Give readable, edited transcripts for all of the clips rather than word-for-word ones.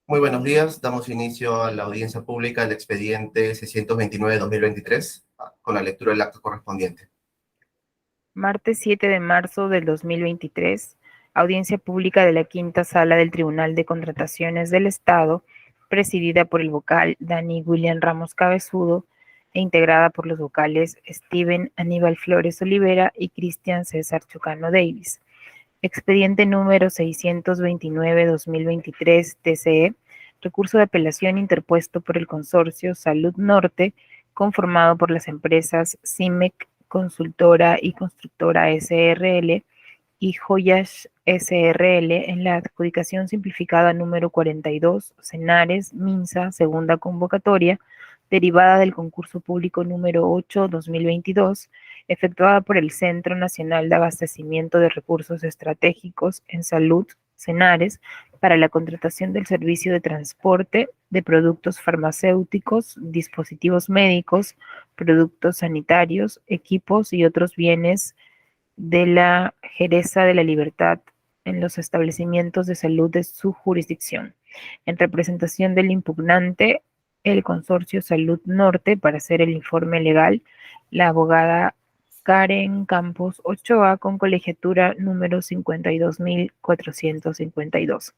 Muy buenos días. Damos inicio a la audiencia pública del expediente 629-2023 con la lectura del acto correspondiente. Martes 7 de marzo del 2023, audiencia pública de la Quinta Sala del Tribunal de Contrataciones del Estado, presidida por el vocal Dani William Ramos Cabezudo e integrada por los vocales Steven Aníbal Flores Olivera y Cristian César Chocano Davis. Expediente número 629-2023 TCE, recurso de apelación interpuesto por el consorcio Salud Norte, conformado por las empresas CIMEC, Consultora y Constructora SRL y Joyas SRL en la adjudicación simplificada número 42, Cenares, Minsa, segunda convocatoria, derivada del concurso público número 8-2022, efectuada por el Centro Nacional de Abastecimiento de Recursos Estratégicos en Salud, Cenares, para la contratación del servicio de transporte de productos farmacéuticos, dispositivos médicos, productos sanitarios, equipos y otros bienes de la Jereza de la Libertad en los establecimientos de salud de su jurisdicción. En representación del impugnante, el Consorcio Salud Norte, para hacer el informe legal, la abogada Karen Campos Ochoa, con colegiatura número 52.452.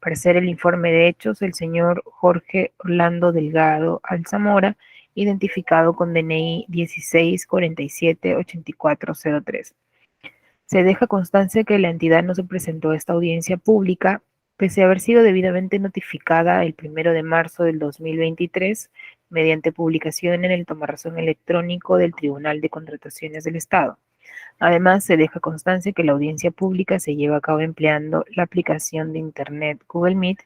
Para hacer el informe de hechos, el señor Jorge Orlando Delgado Alzamora, identificado con DNI 1647-8403. Se deja constancia que la entidad no se presentó a esta audiencia pública, pese a haber sido debidamente notificada el 1 de marzo del 2023 mediante publicación en el tomarrazón electrónico del Tribunal de Contrataciones del Estado. Además, se deja constancia que la audiencia pública se lleva a cabo empleando la aplicación de Internet Google Meet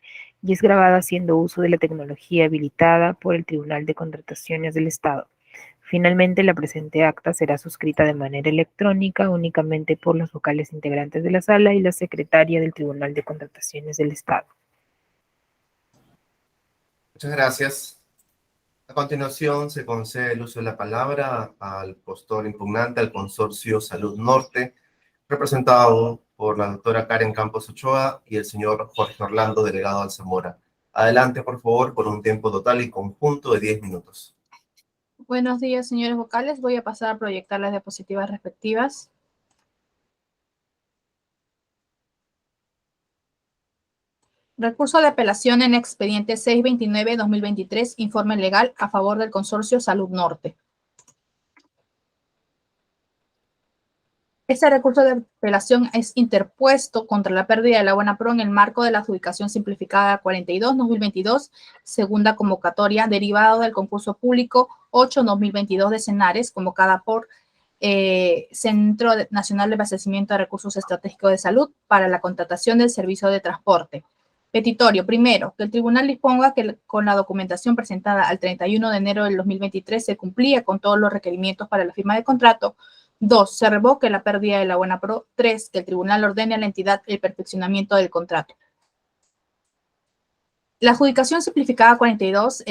y es grabada haciendo uso de la tecnología habilitada por el Tribunal de Contrataciones del Estado. Finalmente, la presente acta será suscrita de manera electrónica únicamente por los vocales integrantes de la sala y la secretaria del Tribunal de Contrataciones del Estado. Muchas gracias. A continuación, se concede el uso de la palabra al postor impugnante al Consorcio Salud Norte, representado por la doctora Karen Campos Ochoa y el señor Jorge Orlando Delgado Alzamora. Adelante, por favor, por un tiempo total y conjunto de 10 minutos. Buenos días, señores vocales. Voy a pasar a proyectar las diapositivas respectivas. Recurso de apelación en expediente 629-2023, informe legal a favor del Consorcio Salud Norte. Este recurso de apelación es interpuesto contra la pérdida de la Buenapro en el marco de la adjudicación simplificada 42-2022, segunda convocatoria, derivado del concurso público 8-2022 de Cenares, convocada por Centro Nacional de Abastecimiento de Recursos Estratégicos de Salud para la contratación del servicio de transporte. Petitorio, primero, que el tribunal disponga que con la documentación presentada al 31 de enero del 2023 se cumplía con todos los requerimientos para la firma de contrato. 2. Se revoque la pérdida de la Buenapro. 3. Que el tribunal ordene a la entidad el perfeccionamiento del contrato. La adjudicación simplificada 42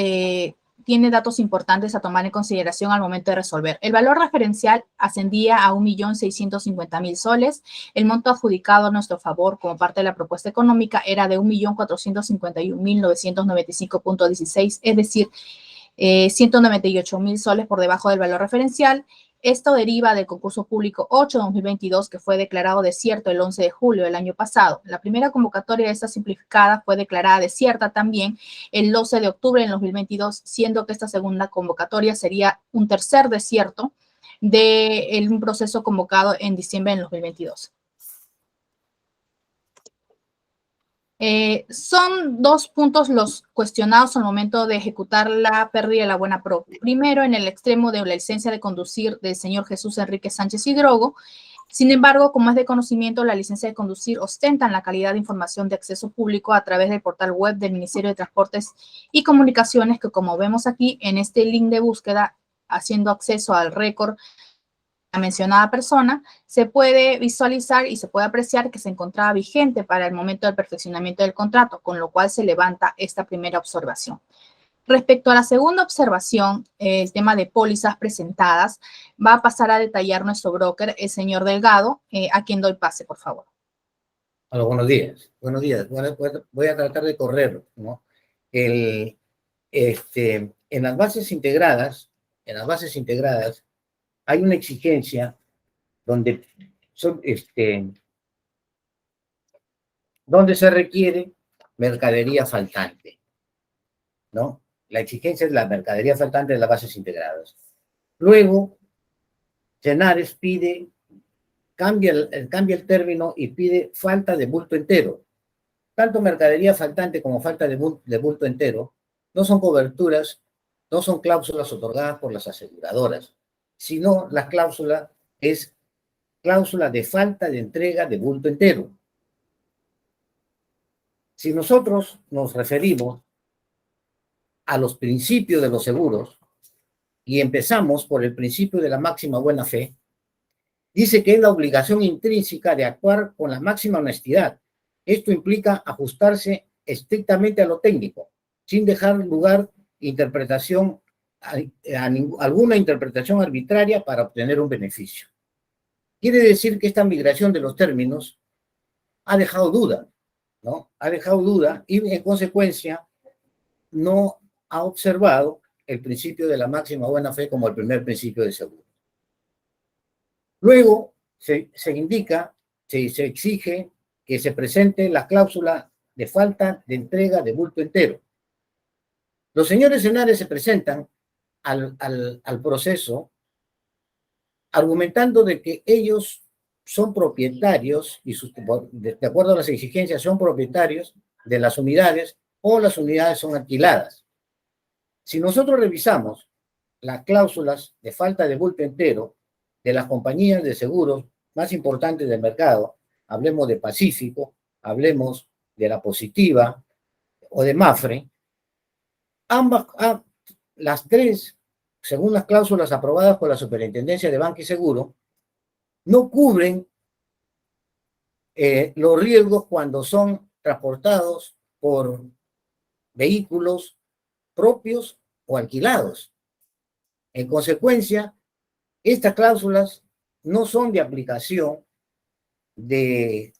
tiene datos importantes a tomar en consideración al momento de resolver. El valor referencial ascendía a 1.650.000 soles. El monto adjudicado a nuestro favor como parte de la propuesta económica era de 1.451.995.16, es decir, 198.000 soles por debajo del valor referencial. Esto deriva del concurso público 8-2022 que fue declarado desierto el 11 de julio del año pasado. La primera convocatoria de esta simplificada fue declarada desierta también el 12 de octubre del 2022, siendo que esta segunda convocatoria sería un tercer desierto de un proceso convocado en diciembre del 2022. Son dos puntos los cuestionados al momento de ejecutar la pérdida de la Buenapro. Primero, en el extremo de la licencia de conducir del señor Jesús Enrique Sánchez Hidrogo. Sin embargo, como es de conocimiento, la licencia de conducir ostenta la calidad de información de acceso público a través del portal web del Ministerio de Transportes y Comunicaciones, que como vemos aquí en este link de búsqueda, haciendo acceso al récord la mencionada persona, se puede visualizar y se puede apreciar que se encontraba vigente para el momento del perfeccionamiento del contrato, con lo cual se levanta esta primera observación. Respecto a la segunda observación, el tema de pólizas presentadas, va a pasar a detallar nuestro broker, el señor Delgado, a quien doy pase, por favor. Hola, buenos días. Buenos días. Voy a tratar de correr, ¿no? En las bases integradas, hay una exigencia donde se requiere mercadería faltante, ¿no? La exigencia es la mercadería faltante de las bases integradas. Luego, Senares cambia el término y pide falta de bulto entero. Tanto mercadería faltante como falta de bulto entero no son coberturas, no son cláusulas otorgadas por las aseguradoras, sino la cláusula es cláusula de falta de entrega de bulto entero. Si nosotros nos referimos a los principios de los seguros y empezamos por el principio de la máxima buena fe, dice que es la obligación intrínseca de actuar con la máxima honestidad. Esto implica ajustarse estrictamente a lo técnico, sin dejar lugar alguna interpretación arbitraria para obtener un beneficio. Quiere decir que esta migración de los términos ha dejado duda, ¿no? Ha dejado duda y, en consecuencia, no ha observado el principio de la máxima buena fe como el primer principio de seguro. Luego, se exige que se presente la cláusula de falta de entrega de bulto entero. Los señores Senares se presentan al proceso argumentando de que ellos son propietarios, y de acuerdo a las exigencias, son propietarios de las unidades o las unidades son alquiladas. Si nosotros revisamos las cláusulas de falta de bulto entero de las compañías de seguros más importantes del mercado, hablemos de Pacífico, hablemos de La Positiva o de Mafre, las tres, según las cláusulas aprobadas por la Superintendencia de Banca y Seguro, no cubren los riesgos cuando son transportados por vehículos propios o alquilados. En consecuencia, estas cláusulas no son de aplicación en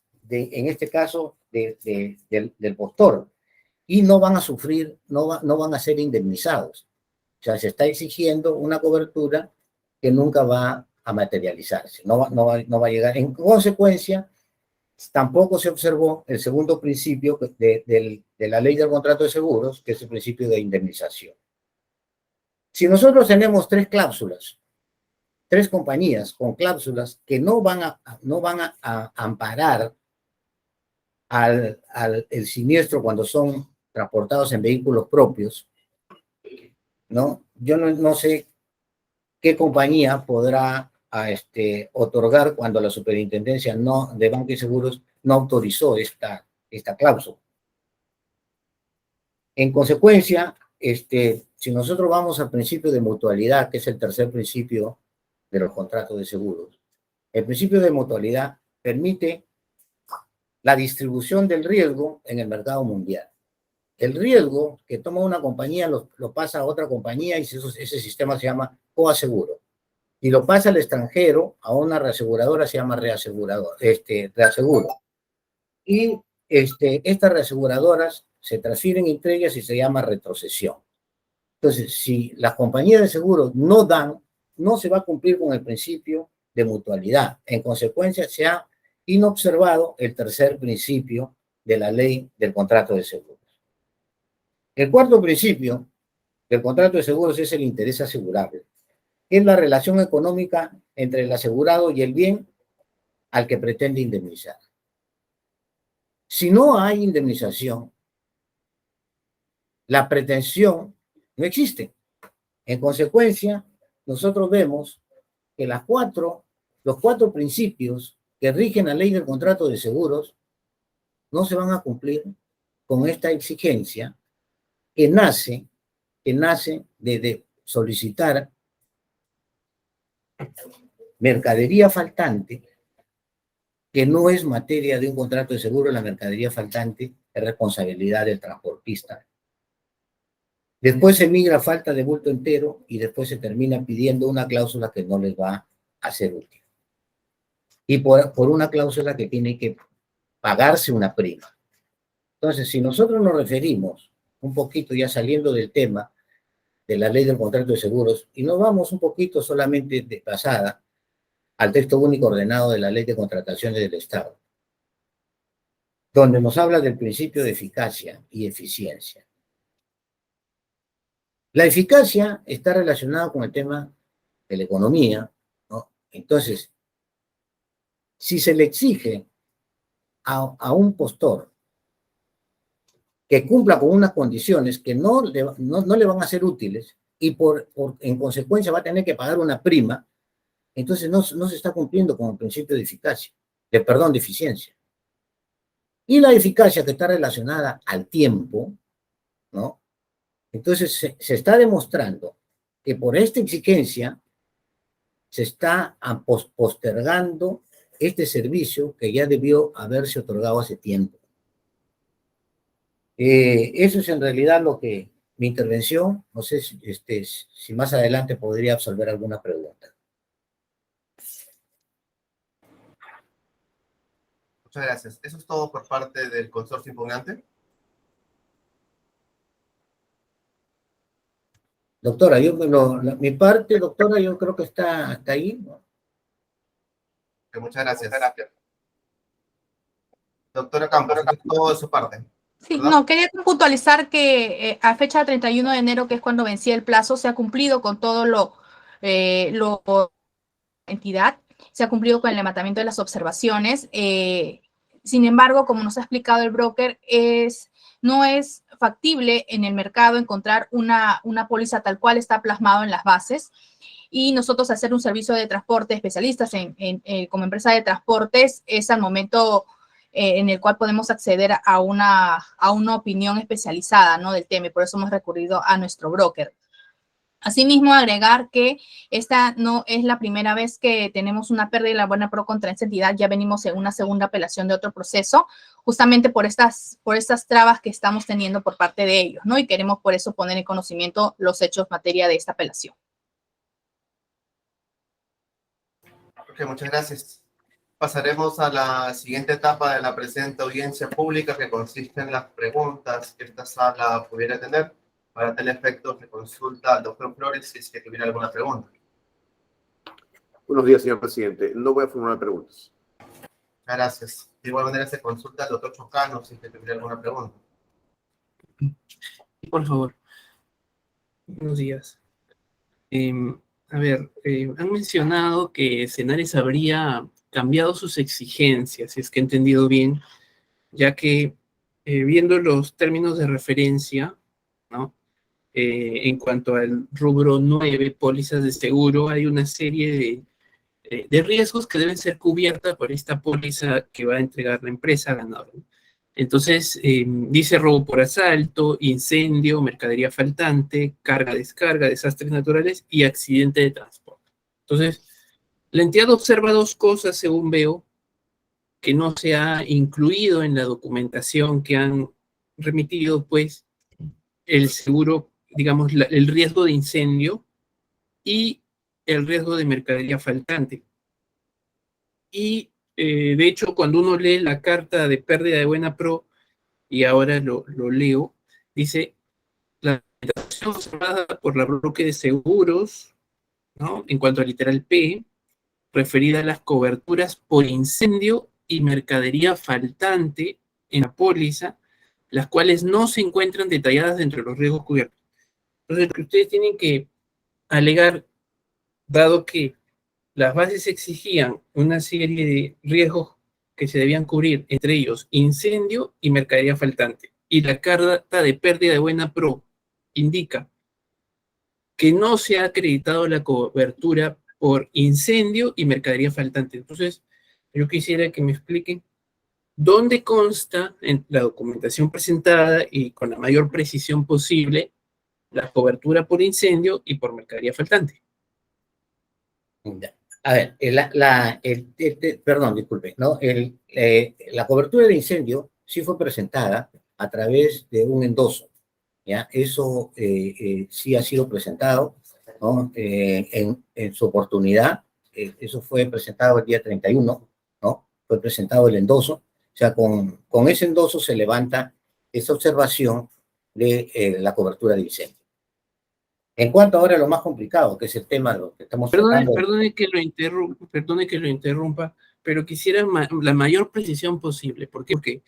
este caso, del postor, y no van a sufrir, no van a ser indemnizados. O sea, se está exigiendo una cobertura que nunca va a materializarse, no va a llegar. En consecuencia, tampoco se observó el segundo principio de la ley del contrato de seguros, que es el principio de indemnización. Si nosotros tenemos tres compañías con cláusulas que no van a amparar el siniestro cuando son transportados en vehículos propios, ¿no? Yo no sé qué compañía podrá otorgar cuando la Superintendencia de Banca y Seguros no autorizó esta cláusula. En consecuencia, si nosotros vamos al principio de mutualidad, que es el tercer principio de los contratos de seguros, el principio de mutualidad permite la distribución del riesgo en el mercado mundial. El riesgo que toma una compañía lo pasa a otra compañía y ese sistema se llama coaseguro. Y lo pasa al extranjero a una reaseguradora, se llama reaseguro. Y estas reaseguradoras se transfieren entre ellas y se llama retrocesión. Entonces, si las compañías de seguros no se va a cumplir con el principio de mutualidad. En consecuencia, se ha inobservado el tercer principio de la ley del contrato de seguros. El cuarto principio del contrato de seguros es el interés asegurable, que es la relación económica entre el asegurado y el bien al que pretende indemnizar. Si no hay indemnización, la pretensión no existe. En consecuencia, nosotros vemos que los cuatro principios que rigen la ley del contrato de seguros no se van a cumplir con esta exigencia que nace de solicitar mercadería faltante, que no es materia de un contrato de seguro. La mercadería faltante es responsabilidad del transportista. Después se migra a falta de bulto entero y después se termina pidiendo una cláusula que no les va a ser útil. Y por una cláusula que tiene que pagarse una prima. Entonces, si nosotros nos referimos un poquito ya saliendo del tema de la ley del contrato de seguros, y nos vamos un poquito solamente de pasada al texto único ordenado de la ley de contrataciones del Estado, donde nos habla del principio de eficacia y eficiencia. La eficacia está relacionada con el tema de la economía, ¿no? Entonces, si se le exige a un postor que cumpla con unas condiciones que no le van a ser útiles y en consecuencia va a tener que pagar una prima, entonces no se está cumpliendo con el principio de eficacia, de eficiencia. Y la eficacia que está relacionada al tiempo, ¿no? Entonces se está demostrando que por esta exigencia se está postergando este servicio que ya debió haberse otorgado hace tiempo. Eso es en realidad lo que mi intervención. No sé si más adelante podría absolver alguna pregunta. Muchas gracias. ¿Eso es todo por parte del consorcio impugnante? Doctora, mi parte, doctora, yo creo que está hasta ahí, ¿no? Muchas gracias. Doctora Campos, eso es todo de su parte. Sí, ¿verdad? no, quería puntualizar que a fecha 31 de enero, que es cuando vencía el plazo, se ha cumplido con todo lo entidad, se ha cumplido con el levantamiento de las observaciones. Sin embargo, como nos ha explicado el broker, no es factible en el mercado encontrar una póliza tal cual está plasmado en las bases. Y nosotros hacer un servicio de transporte especialistas como empresa de transportes es al momento en el cual podemos acceder a una opinión especializada, ¿no?, del tema, y por eso hemos recurrido a nuestro broker. Asimismo, agregar que esta no es la primera vez que tenemos una pérdida de la buena pro contra esta entidad. Ya venimos en una segunda apelación de otro proceso, justamente por estas trabas que estamos teniendo por parte de ellos, ¿no? Y queremos por eso poner en conocimiento los hechos materia de esta apelación. Ok, muchas gracias. Pasaremos a la siguiente etapa de la presente audiencia pública, que consiste en las preguntas que esta sala pudiera tener. Para tal efecto, se consulta al doctor Flores si es que tuviera alguna pregunta. Buenos días, señor presidente. No voy a formular preguntas. Gracias. De igual manera, se consulta al doctor Chocano si es que tuviera alguna pregunta. Por favor. Buenos días. Han mencionado que Senares habría cambiado sus exigencias, si es que he entendido bien, ya que viendo los términos de referencia, ¿no? En cuanto al rubro 9, pólizas de seguro, hay una serie de riesgos que deben ser cubiertas por esta póliza que va a entregar la empresa ganadora. Entonces, dice robo por asalto, incendio, mercadería faltante, carga, descarga, desastres naturales y accidente de transporte. Entonces, la entidad observa dos cosas, según veo, que no se ha incluido en la documentación que han remitido, pues, el seguro, digamos, el riesgo de incendio y el riesgo de mercadería faltante. Y, de hecho, cuando uno lee la carta de pérdida de buena pro, y ahora lo leo, dice, la documentación observada por la bloque de seguros, ¿no?, en cuanto al literal P, referida a las coberturas por incendio y mercadería faltante en la póliza, las cuales no se encuentran detalladas dentro de los riesgos cubiertos. Entonces, lo que ustedes tienen que alegar, dado que las bases exigían una serie de riesgos que se debían cubrir, entre ellos incendio y mercadería faltante, y la carta de pérdida de buena pro indica que no se ha acreditado la cobertura por incendio y mercadería faltante. Entonces, yo quisiera que me expliquen dónde consta en la documentación presentada y con la mayor precisión posible la cobertura por incendio y por mercadería faltante. A ver, perdón, disculpe, ¿no? La cobertura de incendio sí fue presentada a través de un endoso, ¿ya? Eso sí ha sido presentado, ¿no? En su oportunidad, eso fue presentado el día 31, ¿no? Fue presentado el endoso, o sea, con ese endoso se levanta esa observación de la cobertura de incendio. En cuanto ahora a lo más complicado, que es el tema de lo que estamos tratando. Perdone que lo interrumpa, pero quisiera la mayor precisión posible. ¿Por qué? Porque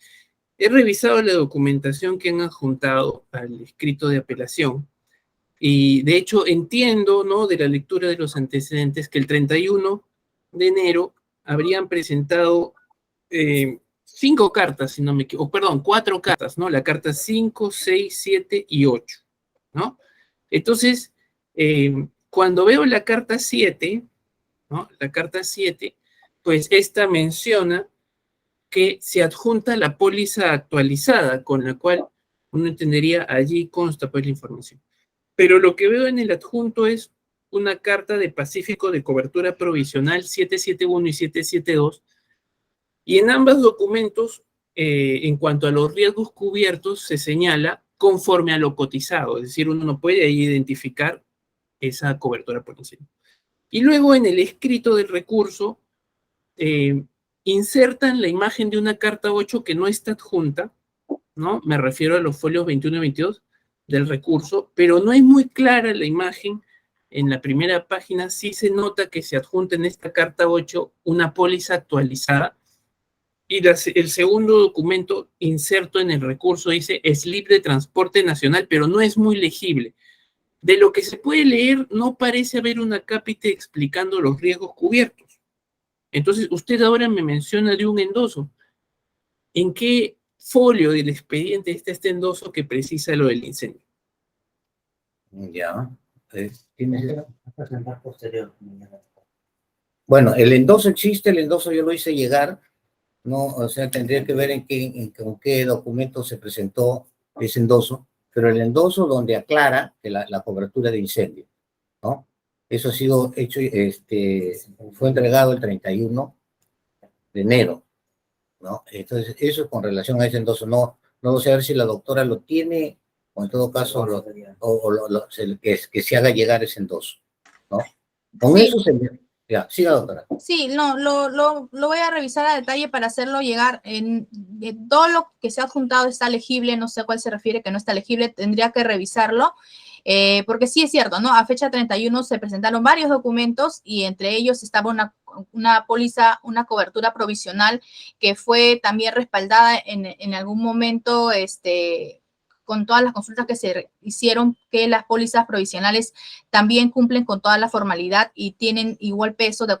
he revisado la documentación que han adjuntado al escrito de apelación y de hecho entiendo, ¿no?, de la lectura de los antecedentes que el 31 de enero habrían presentado 5 cartas, si no me equivoco, perdón, 4 cartas, ¿no? La carta 5, 6, 7 y 8, ¿no? Entonces, cuando veo la carta 7, ¿no? La carta 7, pues esta menciona que se adjunta la póliza actualizada, con la cual uno entendería allí consta pues la información. Pero lo que veo en el adjunto es una carta de Pacífico de cobertura provisional 771 y 772, y en ambos documentos, en cuanto a los riesgos cubiertos, se señala conforme a lo cotizado, es decir, uno no puede ahí identificar esa cobertura por incendio. Y luego en el escrito del recurso, insertan la imagen de una carta 8 que no está adjunta, ¿no? Me refiero a los folios 21 y 22 del recurso, pero no es muy clara la imagen. En la primera página sí se nota que se adjunta en esta carta 8 una póliza actualizada, y el segundo documento inserto en el recurso dice slip de transporte nacional, pero no es muy legible. De lo que se puede leer, no parece haber un acápite explicando los riesgos cubiertos. Entonces, usted ahora me menciona de un endoso. ¿En qué folio del expediente está este endoso que precisa lo del incendio? Ya. Bueno, el endoso existe, el endoso yo lo hice llegar, ¿no? O sea, tendría que ver con qué documento se presentó ese endoso, pero el endoso donde aclara que la cobertura de incendio, ¿no? Eso ha sido hecho, fue entregado el 31 de enero, ¿no? Entonces, eso con relación a ese endoso, no sé a ver si la doctora lo tiene, o en todo caso, que se haga llegar ese endoso, ¿no? Con Sí. eso ya, siga, doctora. Sí, no, lo voy a revisar a detalle para hacerlo llegar. Todo lo que se ha adjuntado está legible, no sé a cuál se refiere que no está legible, tendría que revisarlo, porque sí es cierto, ¿no? A fecha 31 se presentaron varios documentos y entre ellos estaba una póliza, una cobertura provisional que fue también respaldada en algún momento, con todas las consultas que se hicieron, que las pólizas provisionales también cumplen con toda la formalidad y tienen igual peso de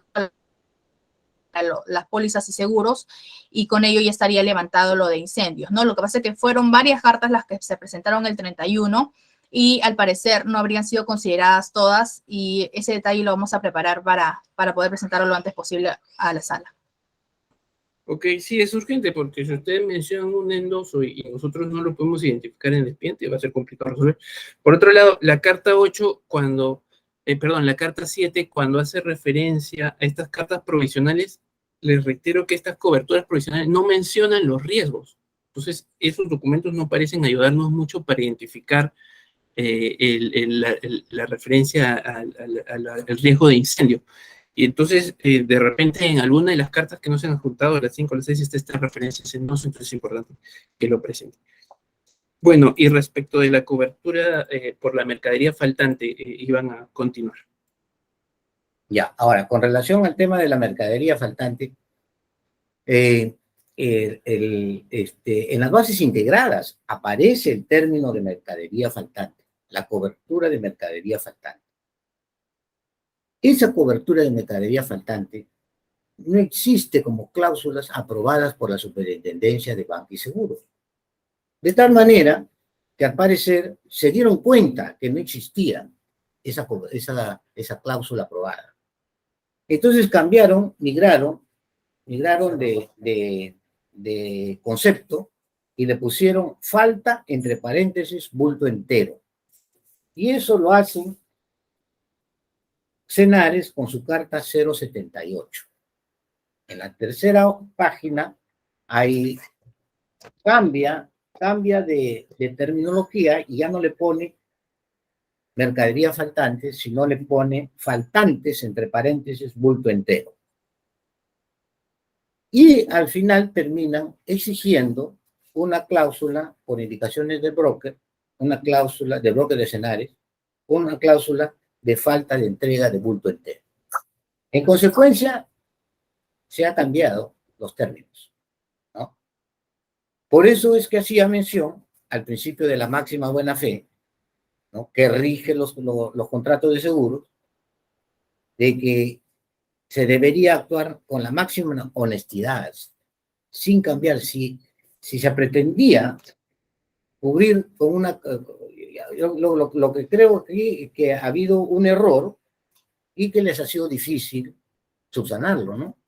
las pólizas y seguros, y con ello ya estaría levantado lo de incendios, ¿no? Lo que pasa es que fueron varias cartas las que se presentaron el 31 y al parecer no habrían sido consideradas todas, y ese detalle lo vamos a preparar para poder presentarlo lo antes posible a la sala. Ok, sí, es urgente porque si ustedes mencionan un endoso y nosotros no lo podemos identificar en el expediente, va a ser complicado resolver. Por otro lado, la carta 8, la carta 7, cuando hace referencia a estas cartas provisionales, les reitero que estas coberturas provisionales no mencionan los riesgos. Entonces, esos documentos no parecen ayudarnos mucho para identificar la referencia al riesgo de incendio. Y entonces, de repente, en alguna de las cartas que no se han adjuntado, las 5 o las 6, está esta referencia, entonces es importante que lo presente. Bueno, y respecto de la cobertura por la mercadería faltante, iban a continuar. Ya, ahora, con relación al tema de la mercadería faltante, en las bases integradas aparece el término de mercadería faltante, la cobertura de mercadería faltante. Esa cobertura de mercadería faltante no existe como cláusulas aprobadas por la Superintendencia de Banca y Seguros. De tal manera que al parecer se dieron cuenta que no existía esa cláusula aprobada. Entonces migraron de concepto y le pusieron falta entre paréntesis bulto entero. Y eso lo hacen Cenares con su carta 078. En la tercera página cambia de terminología y ya no le pone mercadería faltante, sino le pone faltantes entre paréntesis bulto entero. Y al final terminan exigiendo una cláusula por indicaciones del broker, una cláusula de bloque de escenarios, una cláusula de falta de entrega de bulto entero. En consecuencia, se han cambiado los términos, ¿no? Por eso es que hacía mención al principio de la máxima buena fe, ¿no?, que rige los contratos de seguros, de que se debería actuar con la máxima honestidad, sin cambiar. Si se pretendía cubrir con una... Lo que creo aquí es que ha habido un error y que les ha sido difícil subsanarlo, ¿no?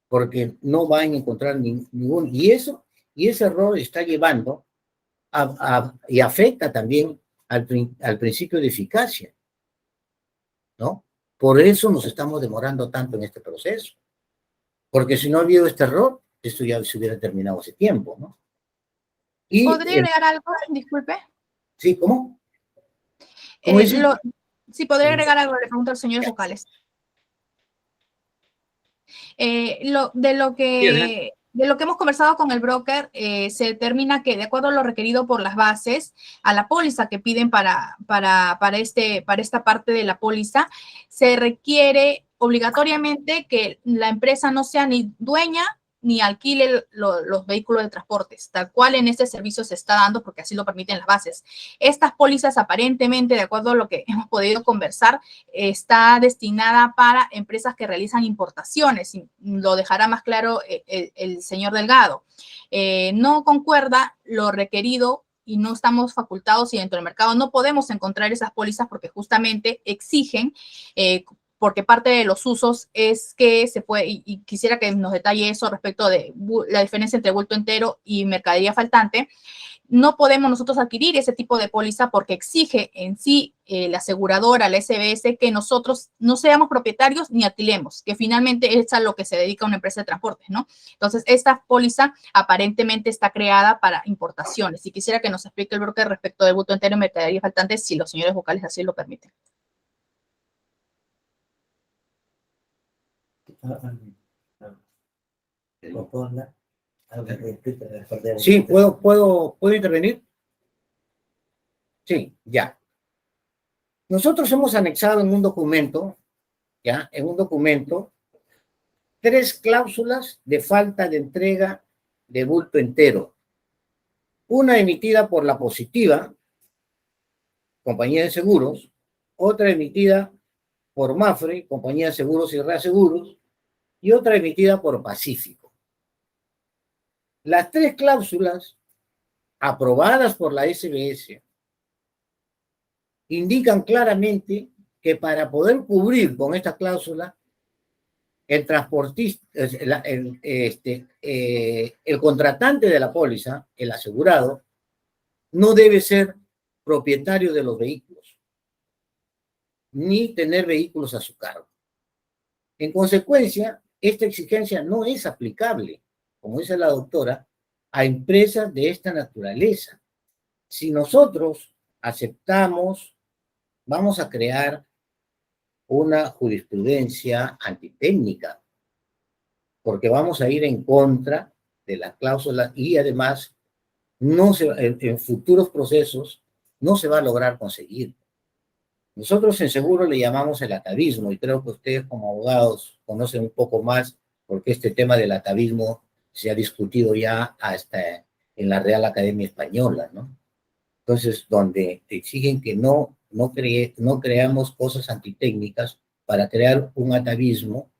Porque no van a encontrar ningún... Y ese error está llevando y afecta también al principio de eficacia, ¿no? Por eso nos estamos demorando tanto en este proceso. Porque si no ha habido este error, esto ya se hubiera terminado hace tiempo, ¿no? Y ¿Podría agregar algo? Disculpe. sí, ¿cómo? ¿Cómo dice? Sí, podría agregar algo, le pregunto a los señores vocales. De lo que hemos conversado con el broker, se determina que de acuerdo a lo requerido por las bases, a la póliza que piden para esta parte de la póliza, se requiere obligatoriamente que la empresa no sea ni dueña ni alquile los vehículos de transportes, tal cual en este servicio se está dando porque así lo permiten las bases. Estas pólizas aparentemente, de acuerdo a lo que hemos podido conversar, está destinada para empresas que realizan importaciones, y lo dejará más claro el señor Delgado. No concuerda lo requerido y no estamos facultados y dentro del mercado no podemos encontrar esas pólizas porque justamente exigen, porque parte de los usos es que se puede, y quisiera que nos detalle eso respecto de la diferencia entre bulto entero y mercadería faltante. No podemos nosotros adquirir ese tipo de póliza porque exige en sí la aseguradora, la SBS, que nosotros no seamos propietarios ni alquilemos, que finalmente es a lo que se dedica una empresa de transportes, ¿no? Entonces, esta póliza aparentemente está creada para importaciones. Y quisiera que nos explique el broker respecto del bulto entero y mercadería faltante, si los señores vocales así lo permiten. Sí, ¿puedo intervenir? Sí, ya. Nosotros hemos anexado en un documento, ¿ya? En un documento, 3 cláusulas de falta de entrega de bulto entero. Una emitida por la Positiva, compañía de seguros, otra emitida por Mafre, compañía de seguros y reaseguros, y otra emitida por Pacífico. Las 3 cláusulas aprobadas por la SBS indican claramente que para poder cubrir con esta cláusula, el transportista, el contratante de la póliza, el asegurado, no debe ser propietario de los vehículos, ni tener vehículos a su cargo. En consecuencia, esta exigencia no es aplicable, como dice la doctora, a empresas de esta naturaleza. Si nosotros aceptamos, vamos a crear una jurisprudencia antitécnica, porque vamos a ir en contra de las cláusulas y además en futuros procesos no se va a lograr conseguir. Nosotros en seguro le llamamos el atavismo y creo que ustedes como abogados conocen un poco más porque este tema del atavismo se ha discutido ya hasta en la Real Academia Española, ¿no? Entonces, donde exigen que no creamos cosas antitécnicas para crear un atavismo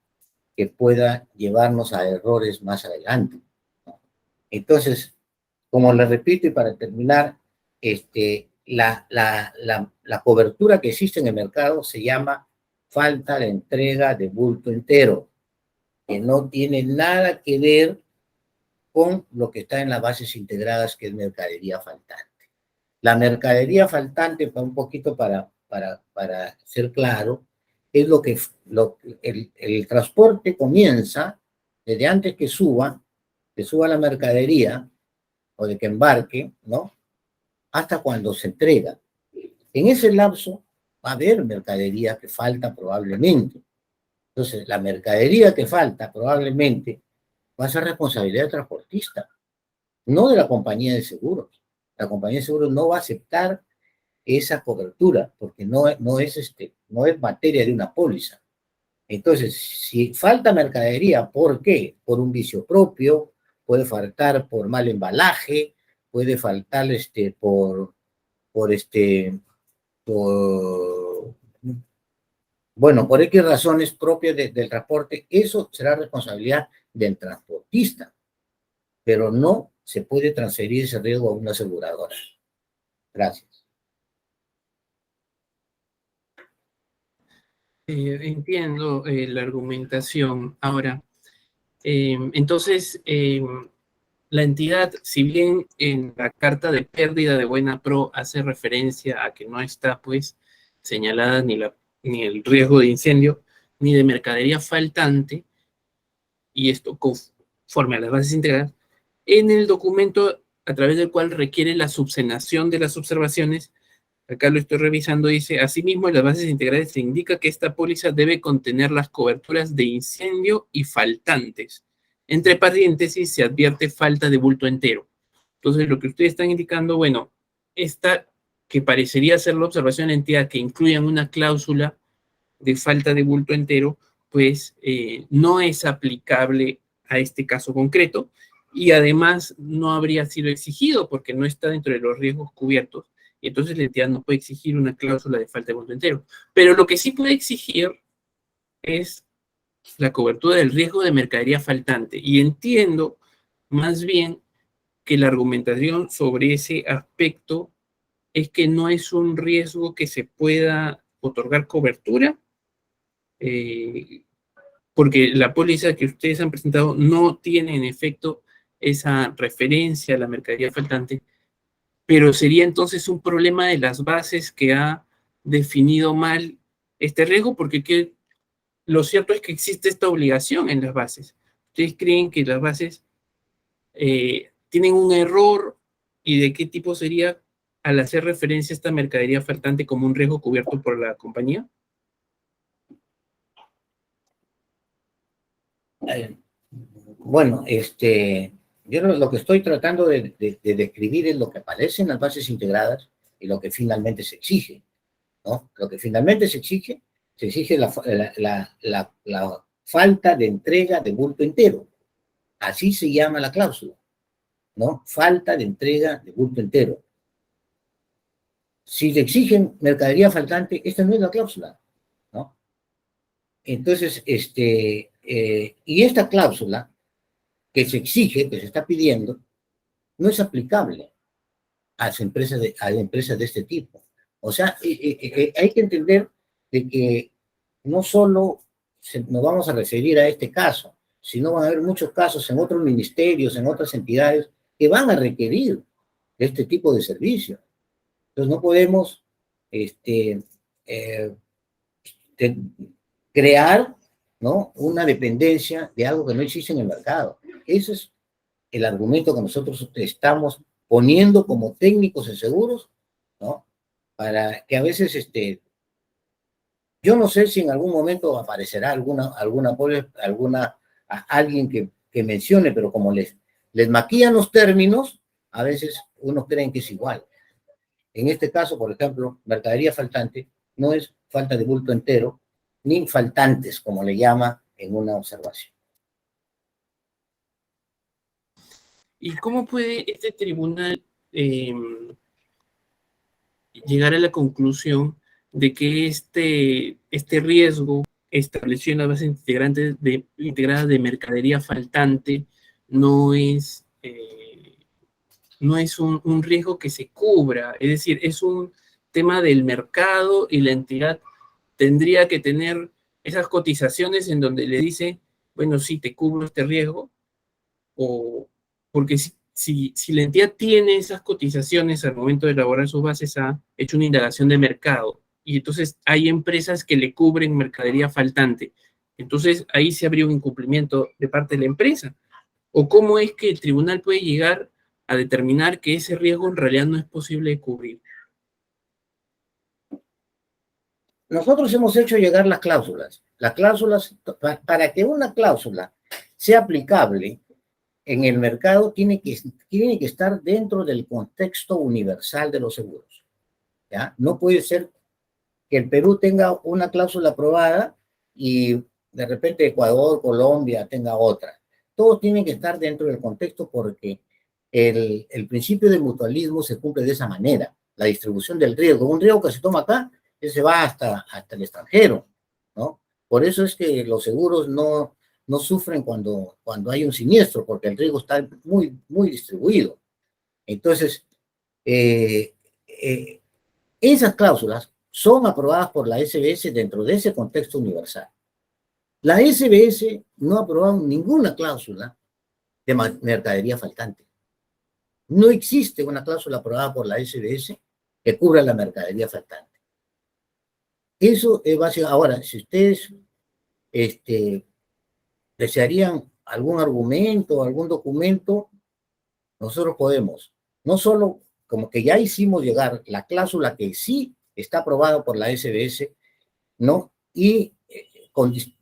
que pueda llevarnos a errores más adelante, ¿no? Entonces, como les repito y para terminar, la cobertura que existe en el mercado se llama falta de entrega de bulto entero, que no tiene nada que ver con lo que está en las bases integradas, que es mercadería faltante. La mercadería faltante, un poquito para ser claro, es el transporte comienza desde antes que suba la mercadería o de que embarque, ¿no? Hasta cuando se entrega. En ese lapso va a haber mercadería que falta probablemente. Entonces, la mercadería que falta probablemente va a ser responsabilidad del transportista, no de la compañía de seguros. La compañía de seguros no va a aceptar esa cobertura porque no es materia de una póliza. Entonces, si falta mercadería, ¿por qué? Por un vicio propio, puede faltar por mal embalaje, puede faltar por, bueno, por X razones propias del transporte. Eso será responsabilidad del transportista, pero no se puede transferir ese riesgo a una aseguradora. Gracias. Entiendo la argumentación. Ahora, entonces, la entidad, si bien en la carta de pérdida de Buena Pro hace referencia a que no está, pues, señalada ni el riesgo de incendio, ni de mercadería faltante, y esto conforme a las bases integradas, en el documento a través del cual requiere la subsanación de las observaciones, acá lo estoy revisando, dice, asimismo en las bases integrales se indica que esta póliza debe contener las coberturas de incendio y faltantes. Entre paréntesis se advierte falta de bulto entero. Entonces lo que ustedes están indicando, bueno, esta que parecería ser la observación de la entidad que incluyan una cláusula de falta de bulto entero, pues no es aplicable a este caso concreto y además no habría sido exigido porque no está dentro de los riesgos cubiertos y entonces la entidad no puede exigir una cláusula de falta de bulto entero. Pero lo que sí puede exigir es la cobertura del riesgo de mercadería faltante y entiendo más bien que la argumentación sobre ese aspecto es que no es un riesgo que se pueda otorgar cobertura, porque la póliza que ustedes han presentado no tiene en efecto esa referencia a la mercadería faltante, pero sería entonces un problema de las bases que ha definido mal este riesgo, porque lo cierto es que existe esta obligación en las bases. ¿Ustedes creen que las bases tienen un error y de qué tipo sería al hacer referencia a esta mercadería faltante como un riesgo cubierto por la compañía? Bueno, yo lo que estoy tratando de describir es lo que aparece en las bases integradas y lo que finalmente se exige, ¿no? Lo que finalmente se exige la falta de entrega de bulto entero. Así se llama la cláusula, ¿no? Falta de entrega de bulto entero. Si le exigen mercadería faltante, esta no es la cláusula, ¿no? Entonces, y esta cláusula que se exige, que se está pidiendo, no es aplicable a empresas de este tipo. O sea, hay que entender de que no solo nos vamos a referir a este caso, sino van a haber muchos casos en otros ministerios, en otras entidades, que van a requerir este tipo de servicio. Entonces no podemos crear, ¿no?, una dependencia de algo que no existe en el mercado. Ese es el argumento que nosotros estamos poniendo como técnicos en seguros, ¿no? Para que a veces, yo no sé si en algún momento aparecerá alguien que mencione, pero como les maquillan los términos, a veces uno cree que es igual. En este caso, por ejemplo, mercadería faltante no es falta de bulto entero, ni faltantes, como le llama en una observación. ¿Y cómo puede este tribunal llegar a la conclusión de que este riesgo establecido en las bases integradas de mercadería faltante no es un riesgo que se cubra? Es decir, es un tema del mercado y la entidad tendría que tener esas cotizaciones en donde le dice, bueno, sí, te cubro este riesgo, o porque si la entidad tiene esas cotizaciones al momento de elaborar sus bases, ha hecho una indagación de mercado, y entonces hay empresas que le cubren mercadería faltante, entonces ahí se habría un incumplimiento de parte de la empresa. ¿O cómo es que el tribunal puede llegar a determinar que ese riesgo en realidad no es posible de cubrir? Nosotros hemos hecho llegar las cláusulas. Las cláusulas, para que una cláusula sea aplicable, en el mercado tiene que estar dentro del contexto universal de los seguros, ¿ya? No puede ser que el Perú tenga una cláusula aprobada y de repente Ecuador, Colombia tenga otra. Todos tienen que estar dentro del contexto porque el principio del mutualismo se cumple de esa manera. La distribución del riesgo. Un riesgo que se toma acá, se va hasta el extranjero, ¿no? Por eso es que los seguros no sufren cuando hay un siniestro, porque el riesgo está muy distribuido. Entonces, esas cláusulas son aprobadas por la SBS dentro de ese contexto universal. La SBS no ha aprobado ninguna cláusula de mercadería faltante. No existe una cláusula aprobada por la SBS que cubra la mercadería faltante. Eso es básico. Ahora, si ustedes desearían algún argumento, algún documento, nosotros podemos, no solo como que ya hicimos llegar la cláusula que sí está aprobada por la SBS, ¿no? Y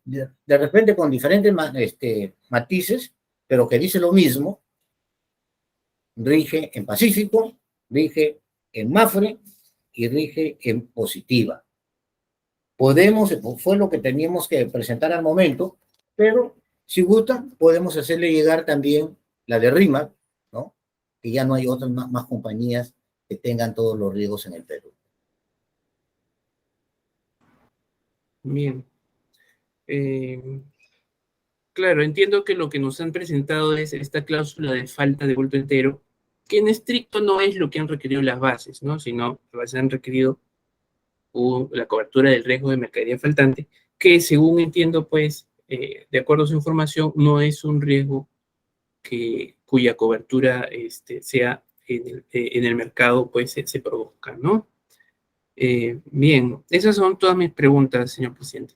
de repente con diferentes matices, pero que dice lo mismo, rige en Pacífico, rige en Mafre y rige en Positiva. Fue lo que teníamos que presentar al momento, pero si gustan, podemos hacerle llegar también la de RIMAC, ¿no? Que ya no hay otras más compañías que tengan todos los riesgos en el Perú. Bien. Claro, entiendo que lo que nos han presentado es esta cláusula de falta de bulto entero, que en estricto no es lo que han requerido las bases, ¿no? Sino las bases han requerido la cobertura del riesgo de mercadería faltante, que según entiendo, pues, de acuerdo a su información, no es un riesgo cuya cobertura sea en el mercado, pues, se produzca, ¿no? Bien, esas son todas mis preguntas, señor presidente.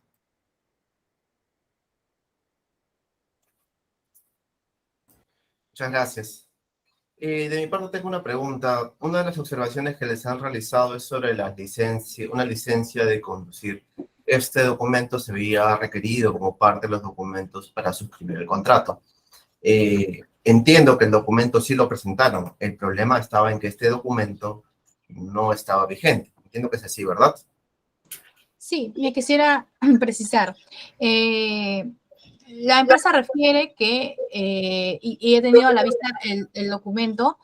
Muchas gracias. De mi parte tengo una pregunta. Una de las observaciones que les han realizado es sobre una licencia de conducir. Este documento se había requerido como parte de los documentos para suscribir el contrato. Entiendo que el documento sí lo presentaron. El problema estaba en que este documento no estaba vigente. Entiendo que es así, ¿verdad? Sí, me quisiera precisar. La empresa refiere que, y he tenido a la vista el documento,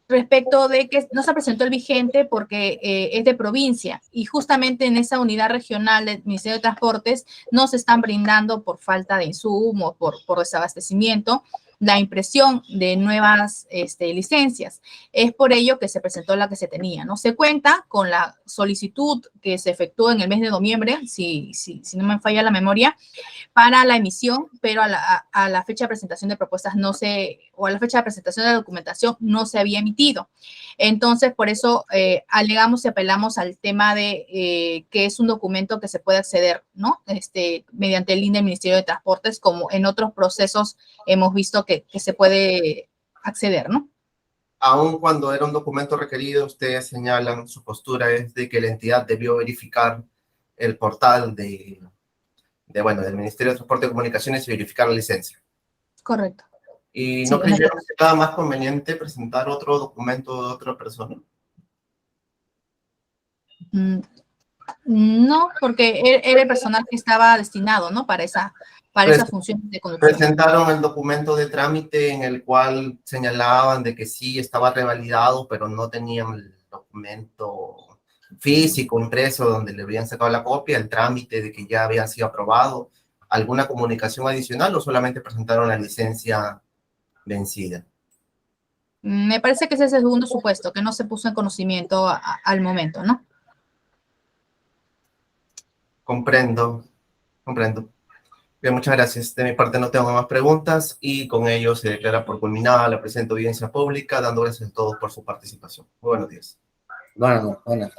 respecto de que no se presentó el vigente porque es de provincia y justamente en esa unidad regional del Ministerio de Transportes no se están brindando por falta de insumos, por desabastecimiento, la impresión de nuevas licencias. Es por ello que se presentó la que se tenía, ¿no? Se cuenta con la solicitud que se efectuó en el mes de noviembre, si no me falla la memoria, para la emisión, pero a la fecha de presentación de propuestas o a la fecha de presentación de la documentación no se había emitido. Entonces, por eso alegamos y apelamos al tema de que es un documento que se puede acceder, ¿no? Mediante el link del Ministerio de Transportes, como en otros procesos hemos visto que se puede acceder, ¿no? Aun cuando era un documento requerido, ustedes señalan, su postura es de que la entidad debió verificar el portal del Ministerio de Transporte y Comunicaciones y verificar la licencia. Correcto. ¿Y Sí, no creyeron que era más conveniente presentar otro documento de otra persona? No, porque era el personal que estaba destinado, ¿no? Para esa función de conducción. Presentaron el documento de trámite en el cual señalaban de que sí estaba revalidado, pero no tenían el documento físico, impreso, donde le habían sacado la copia, el trámite de que ya había sido aprobado. ¿Alguna comunicación adicional o solamente presentaron la licencia vencida? Me parece que ese es el segundo supuesto, que no se puso en conocimiento al momento, ¿no? Comprendo. Bien, muchas gracias. De mi parte no tengo más preguntas y con ello se declara por culminada la presente audiencia pública, dando gracias a todos por su participación. Muy buenos días. Bueno, buenas.